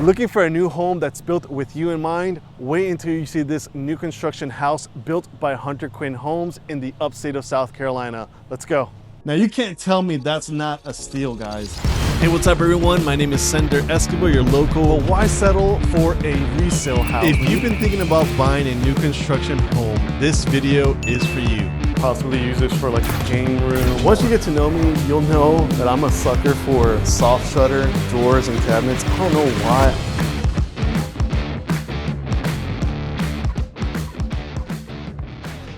Looking for a new home that's built with you in mind? Wait until you see this new construction house built by Hunter Quinn Homes in the upstate of South Carolina. Let's go. Now you can't tell me that's not a steal, guys. Hey, what's up everyone? My name is sen.esquiv, your local. But why settle for a resale house? If you've been thinking about buying a new construction home, this video is for you. Possibly use this for like a game room. Once you get to know me, you'll know that I'm a sucker for soft shutter doors and cabinets. I don't know why.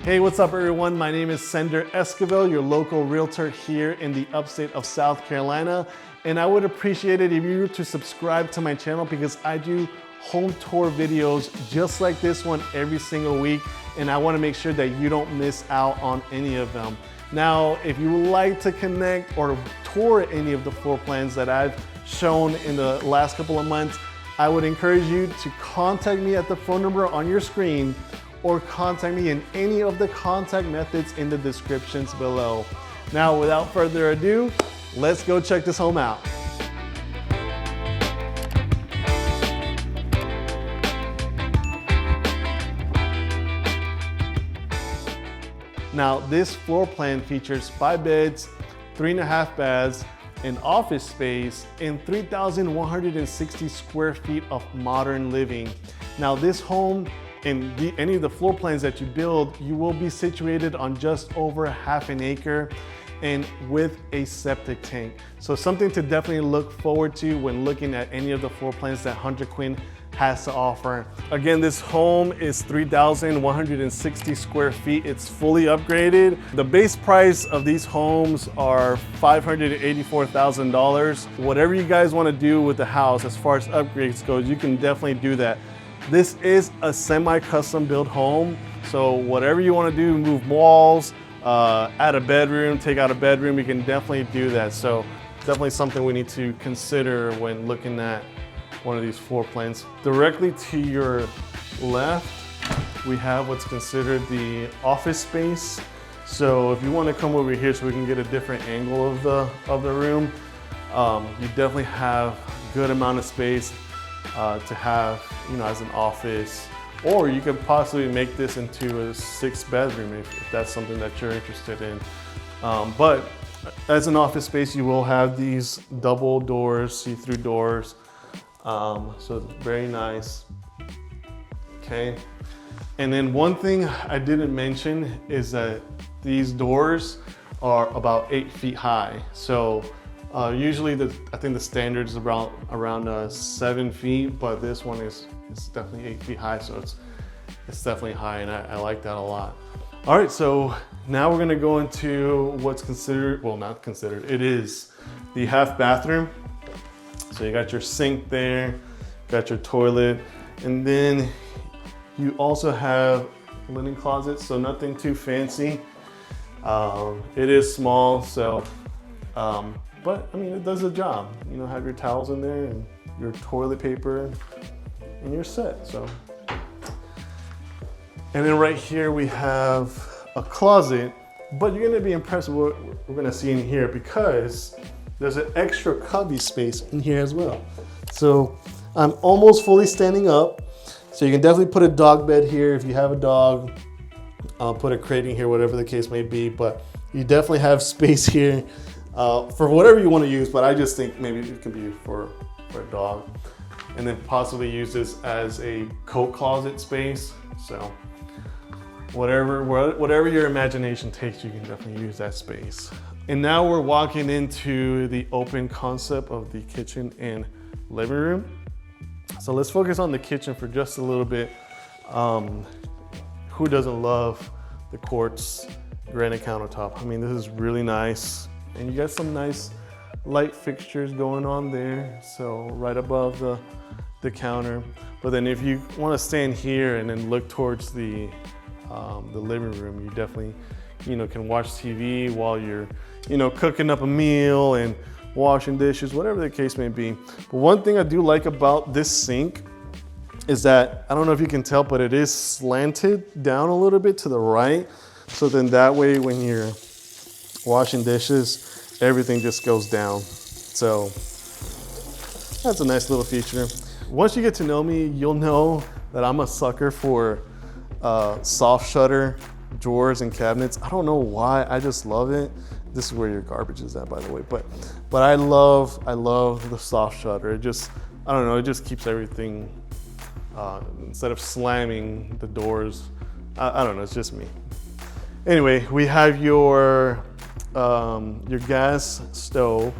Hey, what's up everyone? My name is sen.esquiv, your local realtor here in the upstate of South Carolina. And I would appreciate it if you were to subscribe to my channel because I do home tour videos just like this one every single week. And I wanna make sure that you don't miss out on any of them. Now, if you would like to connect or tour any of the floor plans that I've shown in the last couple of months, I would encourage you to contact me at the phone number on your screen or contact me in any of the contact methods in the descriptions below. Now, without further ado, let's go check this home out. Now, this floor plan features 5 beds, 3.5 baths, an office space, and 3,160 square feet of modern living. Now, this home and any of the floor plans that you build, you will be situated on just over ½ an acre and with a septic tank. So something to definitely look forward to when looking at any of the floor plans that Hunter Quinn has to offer. Again, this home is 3,160 square feet. It's fully upgraded. The base price of these homes are $584,000. Whatever you guys want to do with the house as far as upgrades goes, you can definitely do that. This is a semi-custom built home. So whatever you want to do, move walls, add a bedroom, take out a bedroom, you can definitely do that. So definitely something we need to consider when looking at one of these floor plans. Directly to your left, we have what's considered the office space. So if you want to come over here so we can get a different angle of the room, you definitely have a good amount of space to have, as an office, or you could possibly make this into a 6-bedroom if that's something that you're interested in. But as an office space, you will have these double doors, see-through doors. So it's very nice. Okay. And then one thing I didn't mention is that these doors are about 8 feet high. So usually I think the standard is around 7 feet, but this one is definitely 8 feet high. So it's definitely high, and I like that a lot. All right, so now we're gonna go into what's considered, well, not considered, it is the half bathroom. So you got your sink there, got your toilet, and then you also have linen closets, so nothing too fancy. It is small, so, but I mean, it does the job. Have your towels in there and your toilet paper, and you're set, so. And then right here we have a closet, but you're gonna be impressed with what we're gonna see in here because there's an extra cubby space in here as well. So I'm almost fully standing up. So you can definitely put a dog bed here if you have a dog. Put a crate in here, whatever the case may be. But you definitely have space here for whatever you want to use. But I just think maybe it could be for a dog. And then possibly use this as a coat closet space. So whatever your imagination takes, you can definitely use that space. And now we're walking into the open concept of the kitchen and living room. So let's focus on the kitchen for just a little bit. Who doesn't love the quartz granite countertop? I mean, this is really nice. And you got some nice light fixtures going on there. So right above the counter. But then if you want to stand here and then look towards the living room, you definitely can watch TV while you're cooking up a meal and washing dishes, whatever the case may be. But one thing I do like about this sink is that, I don't know if you can tell, but it is slanted down a little bit to the right. So then that way when you're washing dishes, everything just goes down. So that's a nice little feature. once you get to know me, you'll know that I'm a sucker for soft shutter drawers and cabinets. I don't know why, I just love it. This is where your garbage is at, by the way. But I love the soft shutter. It just, I don't know, it just keeps everything, instead of slamming the doors, I don't know, it's just me. Anyway, we have your gas stove.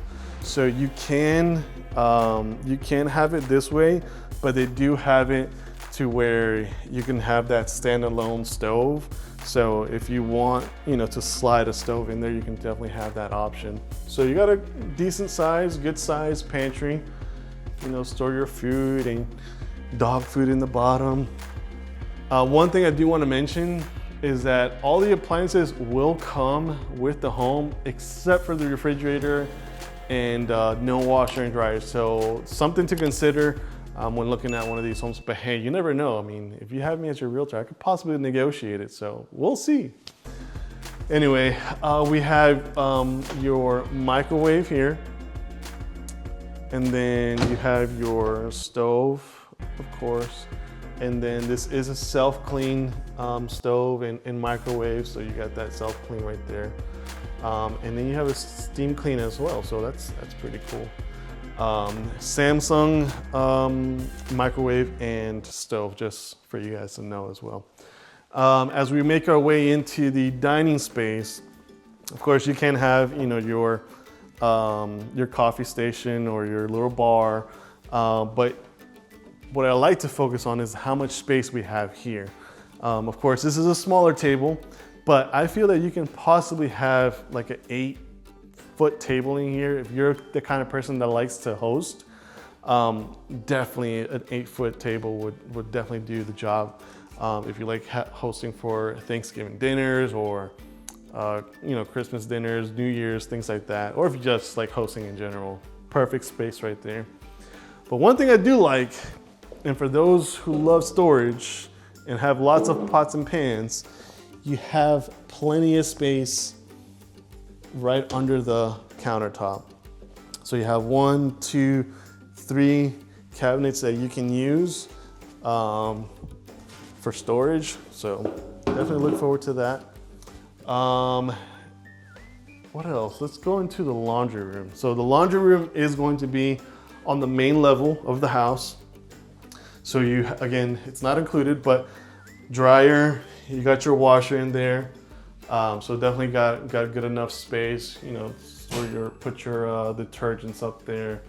So you can have it this way, but they do have it to where you can have that standalone stove. So if you want, to slide a stove in there, you can definitely have that option. So you got a decent size, good size pantry, store your food and dog food in the bottom. One thing I do want to mention is that all the appliances will come with the home except for the refrigerator and no washer and dryer. So something to consider when looking at one of these homes. But hey, you never know. I mean, if you have me as your realtor, I could possibly negotiate it. So we'll see. Anyway, we have your microwave here. And then you have your stove, of course. And then this is a self-clean stove and microwave. So you got that self-clean right there. And then you have a steam clean as well. So that's pretty cool. Samsung microwave and stove, just for you guys to know as well. As we make our way into the dining space, of course you can have your coffee station or your little bar, but what I like to focus on is how much space we have here. Of course, this is a smaller table, but I feel that you can possibly have like an 8-foot table in here. If you're the kind of person that likes to host, definitely an 8-foot table would definitely do the job. If you like hosting for Thanksgiving dinners or Christmas dinners, New Year's, things like that, or if you just like hosting in general, perfect space right there. But one thing I do like, and for those who love storage and have lots of pots and pans, you have plenty of space right under the countertop. So you have 1, 2, 3 cabinets that you can use for storage. So definitely look forward to that. What else? Let's go into the laundry room. So the laundry room is going to be on the main level of the house. So again, it's not included, but dryer, you got your washer in there. So definitely got good enough space, so put your detergents up there,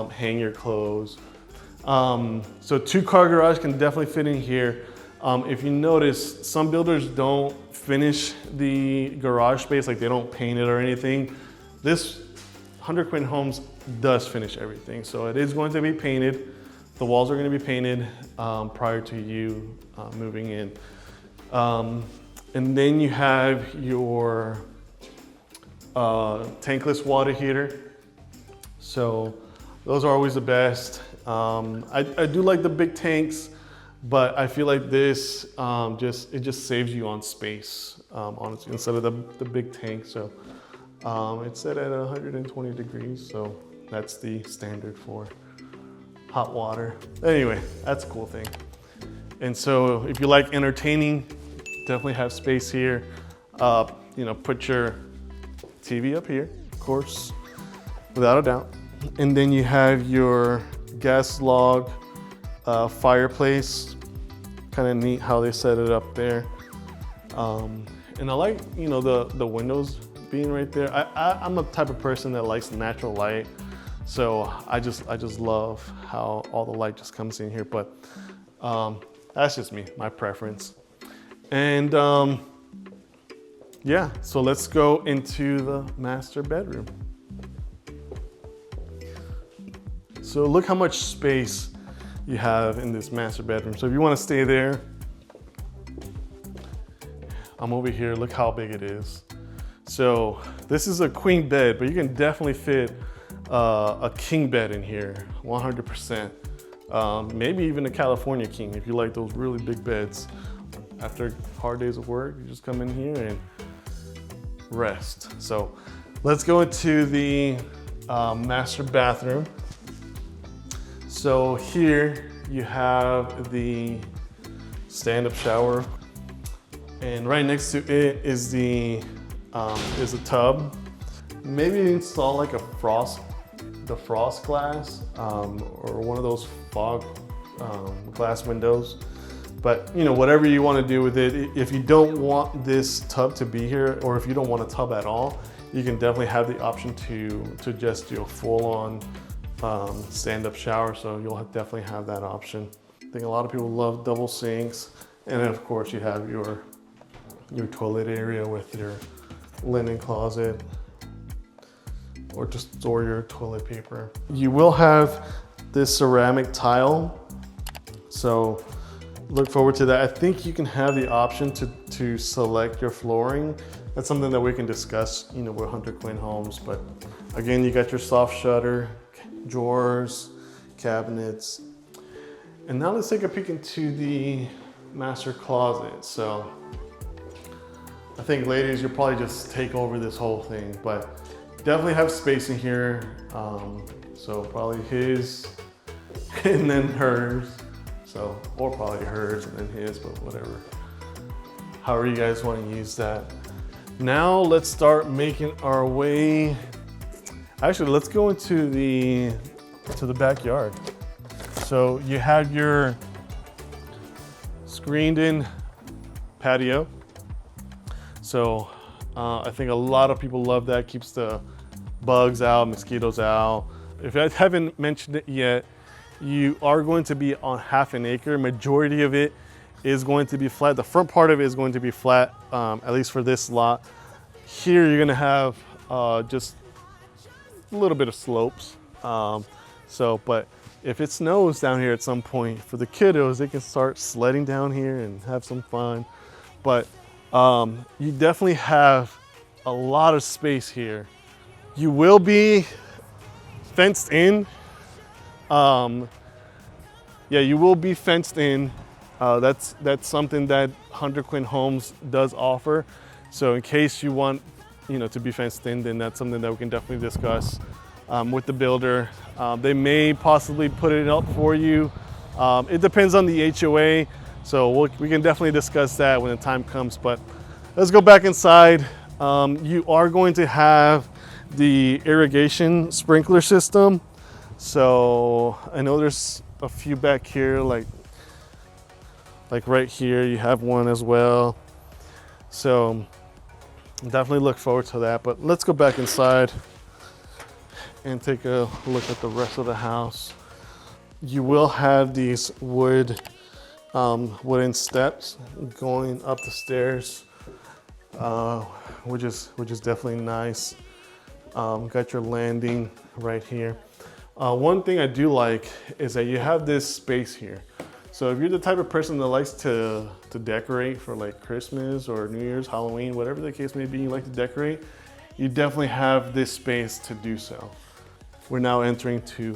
hang your clothes. So 2-car garage can definitely fit in here. If you notice, some builders don't finish the garage space, like they don't paint it or anything. This 100 Quinn Homes does finish everything. So it is going to be painted. The walls are going to be painted prior to you moving in. And then you have your tankless water heater. So those are always the best. I do like the big tanks, but I feel like this it just saves you on space, honestly, instead of the big tank. So it's set at 120 degrees, so that's the standard for hot water. Anyway, that's a cool thing. And so if you like entertaining, definitely have space here. Put your TV up here, of course, without a doubt. And then you have your gas log fireplace. Kind of neat how they set it up there. And I like, the windows being right there. I'm the type of person that likes natural light. So I just love how all the light just comes in here. But that's just me, my preference. And yeah, so let's go into the master bedroom. So look how much space you have in this master bedroom. So if you want to stay there, I'm over here, look how big it is. So this is a queen bed, but you can definitely fit a king bed in here, 100%. Maybe even a California king if you like those really big beds. After hard days of work, you just come in here and rest. So let's go into the master bathroom. So here you have the stand-up shower, and right next to it is a tub. Maybe install like the frost glass, or one of those fog glass windows. But you know, whatever you want to do with it. If you don't want this tub to be here, or if you don't want a tub at all, you can definitely have the option to just do a full-on stand-up shower. So you'll definitely have that option. I think a lot of people love double sinks, and then of course you have your toilet area with your linen closet, or just store your toilet paper. You will have this ceramic tile, so look forward to that. I think you can have the option to select your flooring. That's something that we can discuss, you know, with Hunter Quinn Homes. But again, you got your soft shutter, drawers, cabinets. And now let's take a peek into the master closet. So I think ladies, you'll probably just take over this whole thing, but definitely have space in here. So probably his and then hers. So, or probably hers and then his, but whatever. However you guys want to use that. Now let's start making our way. Actually, let's go into the backyard. So you have your screened in patio. So I think a lot of people love that. Keeps the bugs out, mosquitoes out. If I haven't mentioned it yet, you are going to be on half an acre. Majority of it is going to be flat. The front part of it is going to be flat, at least for this lot. Here you're gonna have just a little bit of slopes. But if it snows down here at some point, for the kiddos, they can start sledding down here and have some fun. But you definitely have a lot of space here. You will be fenced in. Yeah, you will be fenced in. That's something that Hunter Quinn Homes does offer. So in case you want, you know, to be fenced in, then that's something that we can definitely discuss with the builder. They may possibly put it up for you. It depends on the HOA. So we can definitely discuss that when the time comes. But let's go back inside. You are going to have the irrigation sprinkler system. So I know there's a few back here, like right here, you have one as well. So definitely look forward to that. But let's go back inside and take a look at the rest of the house. You will have these wooden steps going up the stairs, which is definitely nice. Got your landing right here. One thing I do like is that you have this space here. So if you're the type of person that likes to decorate for like Christmas or New Year's, Halloween, whatever the case may be, you like to decorate, you definitely have this space to do so. We're now entering to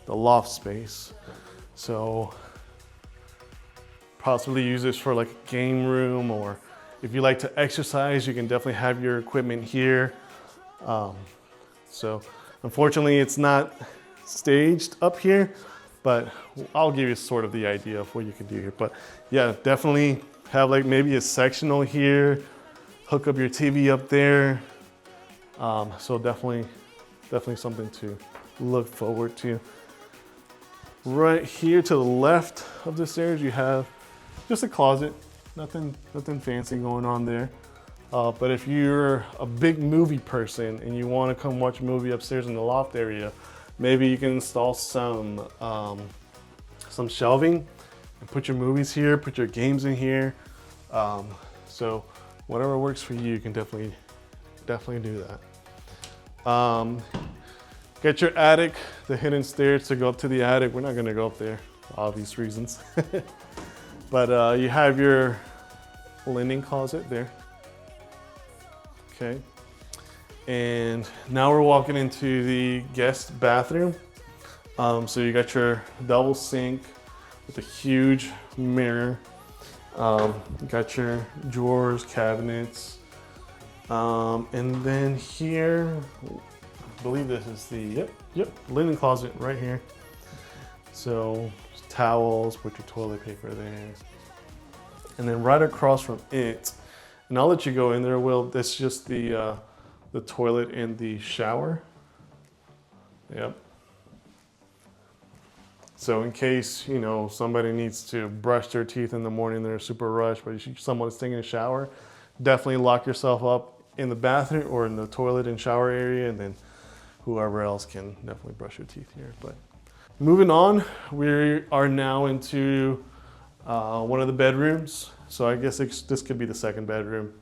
the loft space. So possibly use this for like a game room, or if you like to exercise, you can definitely have your equipment here. So unfortunately it's not staged up here, but I'll give you sort of the idea of what you can do here. But yeah, definitely have like maybe a sectional here, hook up your TV up there. So definitely something to look forward to. Right here to the left of the stairs, you have just a closet. Nothing fancy going on there. But if you're a big movie person and you want to come watch a movie upstairs in the loft area, maybe you can install some shelving and put your movies here, put your games in here. So whatever works for you, you can definitely do that. Get your attic, the hidden stairs to go up to the attic. We're not gonna go up there for obvious reasons. But you have your linen closet there. Okay. And now we're walking into the guest bathroom. So you got your double sink with a huge mirror. You got your drawers, cabinets. And then here, I believe this is the, yep, linen closet right here. So towels, put your toilet paper there. And then right across from it, and I'll let you go in there, Will, that's just the toilet and the shower. Yep. So in case, you know, somebody needs to brush their teeth in the morning, they're super rushed, but someone's taking a shower, definitely lock yourself up in the bathroom or in the toilet and shower area, and then whoever else can definitely brush your teeth here. But moving on, we are now into one of the bedrooms. So I guess this could be the second bedroom.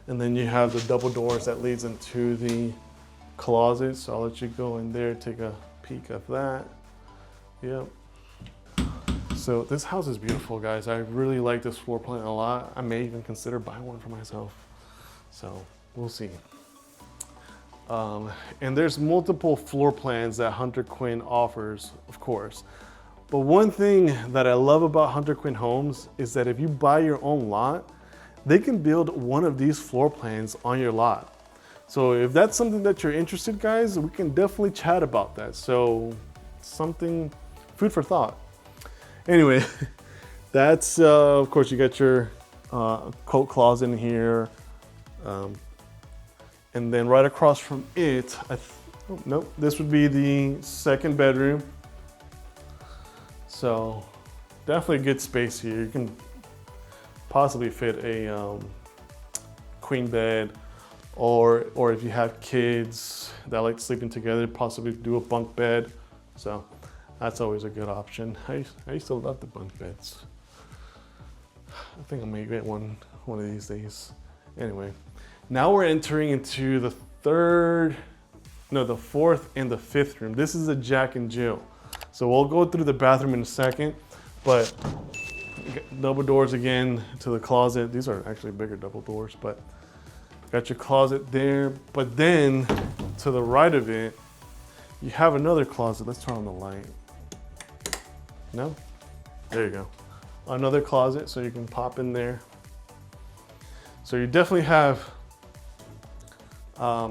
And then you have the double doors that leads into the closet. So I'll let you go in there, take a peek of that. Yep. So this house is beautiful, guys. I really like this floor plan a lot. I may even consider buying one for myself. So we'll see. And there's multiple floor plans that Hunter Quinn offers, of course. But one thing that I love about Hunter Quinn Homes is that if you buy your own lot, they can build one of these floor plans on your lot. So if that's something that you're interested, guys, we can definitely chat about that. So something, food for thought. Anyway, that's, of course, you got your coat closet in here. And then right across from it, nope, this would be the second bedroom. So definitely a good space here. You can possibly fit a queen bed, or if you have kids that like sleeping together, possibly do a bunk bed. So that's always a good option. I used to love the bunk beds. I think I may get one of these days. Anyway, now we're entering into the fourth and the fifth room. This is a Jack and Jill. So we'll go through the bathroom in a second, but double doors again to the closet. These are actually bigger double doors, but got your closet there. But then to the right of it, you have another closet. Let's turn on the light. No? There you go. Another closet, so you can pop in there. So you definitely have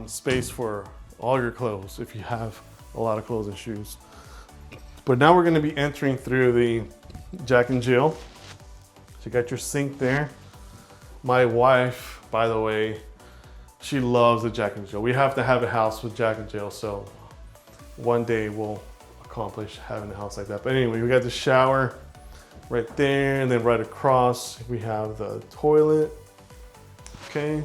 space for all your clothes if you have a lot of clothes and shoes. But now we're gonna be entering through the Jack and Jill. So you got your sink there. My wife, by the way, she loves the Jack and Jill. We have to have a house with Jack and Jill, so one day we'll accomplish having a house like that. But anyway, we got the shower right there, and then right across we have the toilet. Okay.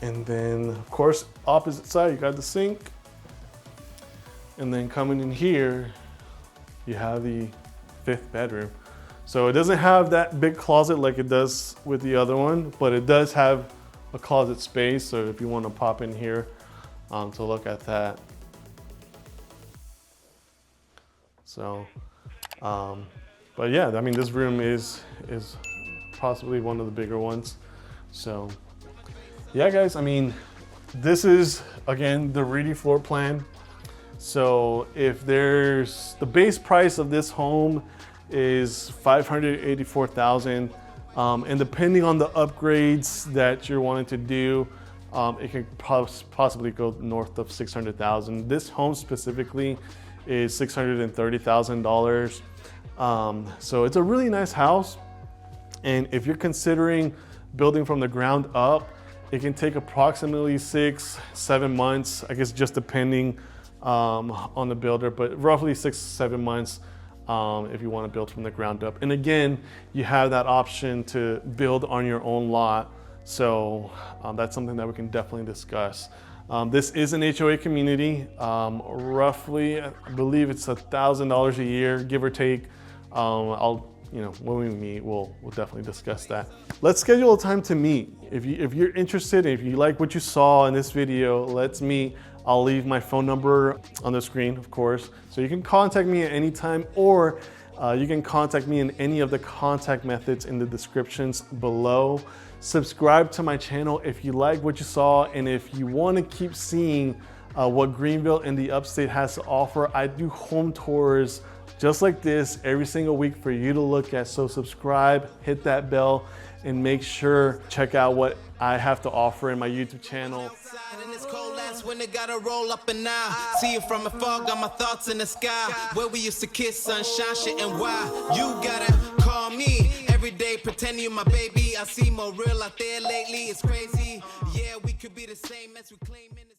And then, of course, opposite side, you got the sink. And then coming in here, you have the fifth bedroom. So it doesn't have that big closet like it does with the other one, but it does have a closet space. So if you want to pop in here to look at that. So, but yeah, I mean, this room is possibly one of the bigger ones. So yeah, guys, I mean, this is, again, the Realty floor plan. So if there's, the base price of this home is $584,000, and depending on the upgrades that you're wanting to do, it could possibly go north of $600,000. This home specifically is $630,000. So it's a really nice house. And if you're considering building from the ground up, it can take approximately 6-7 months, I guess, just depending on the builder, but roughly 6-7 months if you want to build from the ground up. And again, you have that option to build on your own lot. So that's something that we can definitely discuss. This is an HOA community. Roughly, I believe it's $1,000 a year, give or take. When we meet, we'll definitely discuss that. Let's schedule a time to meet. If you're interested, if you like what you saw in this video, let's meet. I'll leave my phone number on the screen, of course. So you can contact me at any time, or you can contact me in any of the contact methods in the descriptions below. Subscribe to my channel if you like what you saw, and if you want to keep seeing what Greenville and the upstate has to offer. I do home tours just like this every single week for you to look at. So subscribe, hit that bell, and make sure check out what I have to offer in my YouTube channel. That's when it gotta roll up and out. See you from afar, got my thoughts in the sky. Where we used to kiss, sunshine, shit, and why. You gotta call me every day, pretend you my baby. I see more real out there lately, it's crazy. Yeah, we could be the same as we claim in the